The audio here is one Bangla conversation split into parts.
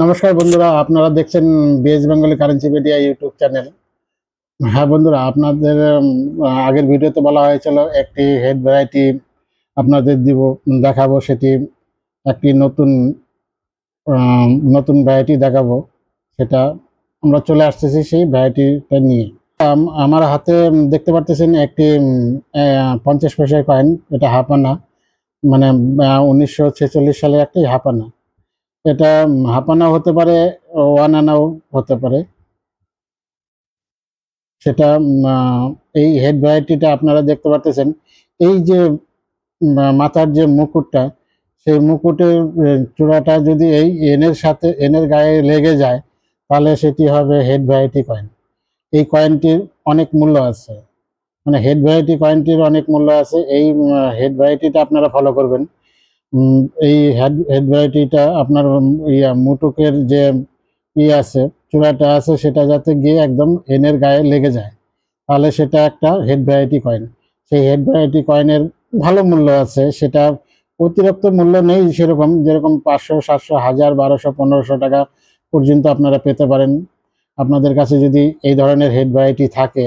নমস্কার বন্ধুরা, আপনারা দেখছেন BS Bengali currency media YouTube channel. হ্যাঁ বন্ধুরা, আপনাদের আগের ভিডিওতে বলা হয়েছিল একটি হেড ভ্যারাইটি আপনাদের দেখাবো। সেটি একটি নতুন ভ্যারাইটি দেখাবো। সেটা আমরা চলে আসতেছি সেই ভ্যারাইটিটা নিয়ে। আমার হাতে দেখতে পারতেছেন একটি 50 পয়সার কয়েন। এটা হাফানা, মানে 1946 সালে একটি হাফানা। এটা হাফানা হতে পারে, ওয়ান আনাও হতে পারে। সেটা এই হেড ভ্যারাইটিটা আপনারা দেখতে পারতেছেন। এই যে মাথার যে মুকুটটা, সেই মুকুটের চূড়াটা যদি এই এনের গায়ে লেগে যায়, তাহলে সেটি হবে হেড ভ্যারাইটি কয়েন। এই কয়েনটির অনেক মূল্য আছে, মানে হেড ভ্যারাইটি কয়েনটির অনেক মূল্য আছে। এই হেড ভ্যারাইটিটা আপনারা ফলো করবেন। এই হেড ভ্যারাইটিটা আপনার মুটুকের যে আছে, চূড়াটা আছে, সেটা যাতে গিয়ে একদম এনের গায়ে লেগে যায়, তাহলে সেটা একটা হেড ভ্যারাইটি কয়েন। সেই হেড ভ্যারাইটি কয়েনের ভালো মূল্য আছে। সেটা অতিরিক্ত মূল্য নেই সেরকম, যেরকম 500, 700, 1000, 1200, 1500 টাকা পর্যন্ত আপনারা পেতে পারেন। আপনাদের কাছে যদি এই ধরনের হেড ভ্যারাইটি থাকে,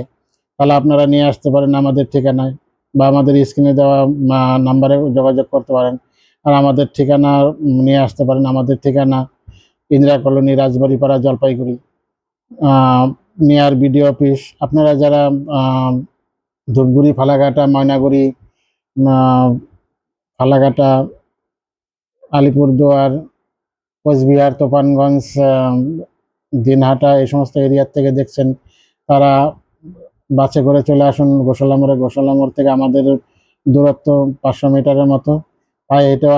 তাহলে আপনারা নিয়ে আসতে পারেন আমাদের ঠিকানায়, বা আমাদের স্ক্রিনে দেওয়া নাম্বারে যোগাযোগ করতে পারেন। আর আমাদের ঠিকানা নিয়ে আসতে পারেন। আমাদের ঠিকানা Indira colony, Rajbaripara, Jalpaiguri, near BDO office. আপনারা যারা ধূপগুড়ি, ফালাকাটা, ময়নাগুড়ি, ফালাকাটা, আলিপুরদুয়ার, কোচবিহার, তুফানগঞ্জ, দিনহাটা, এই সমস্ত এরিয়ার থেকে দেখছেন, তারা বাসে করে চলে আসুন গোশালা মোড়ে। গোশালা মোড় থেকে আমাদের দূরত্ব 500 মিটারের মতো, তাই এটাও।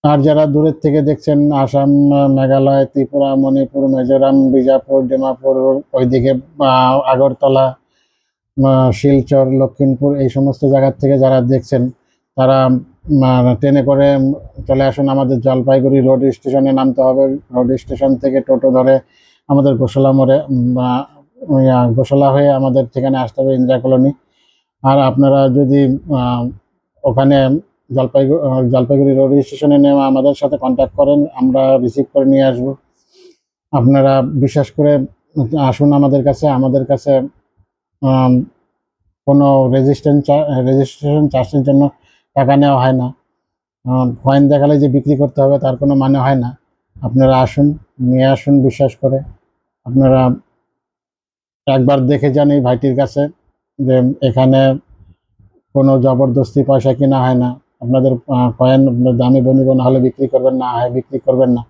আর যারা দূরের থেকে দেখছেন, আসাম, মেঘালয়, ত্রিপুরা, মণিপুর, মিজোরাম, বিজাপুর, ডিমাপুর, ওইদিকে আগরতলা, শিলচর, লক্ষিমপুর, এই সমস্ত জায়গার থেকে যারা দেখছেন, তারা ট্রেনে করে চলে আসুন। আমাদের জলপাইগুড়ি রোড স্টেশনে নামতে হবে। রোড স্টেশন থেকে টোটো ধরে আমাদের গোশালা মোড়ে, গোশালা হয়ে আমাদের ঠিকানায় আসতে হবে, ইন্দিরা কলোনি। আর আপনারা যদি ওখানে জলপাইগুড়ি রোড স্টেশনে নেমে আমাদের সাথে কন্ট্যাক্ট করেন, আমরা রিসিভ করে নিয়ে আসব। আপনারা বিশ্বাস করে আসুন আমাদের কাছে। আমাদের কাছে কোনো রেজিস্ট্রেশন চার্জের জন্য টাকা নেওয়া হয় না। কয়েন দেখালে যে বিক্রি করতে হবে, তার কোনো মানে হয় না। আপনারা আসুন, নিয়ে আসুন বিশ্বাস করে। আপনারা একবার দেখে যান এই ভাইটির কাছে, যে এখানে কোনো জবরদস্তি পয়সা কিনা হয় না। আপনাদের কয়েন দামি বনিব না হলে বিক্রি করবেন না, হয় বিক্রি করবেন না।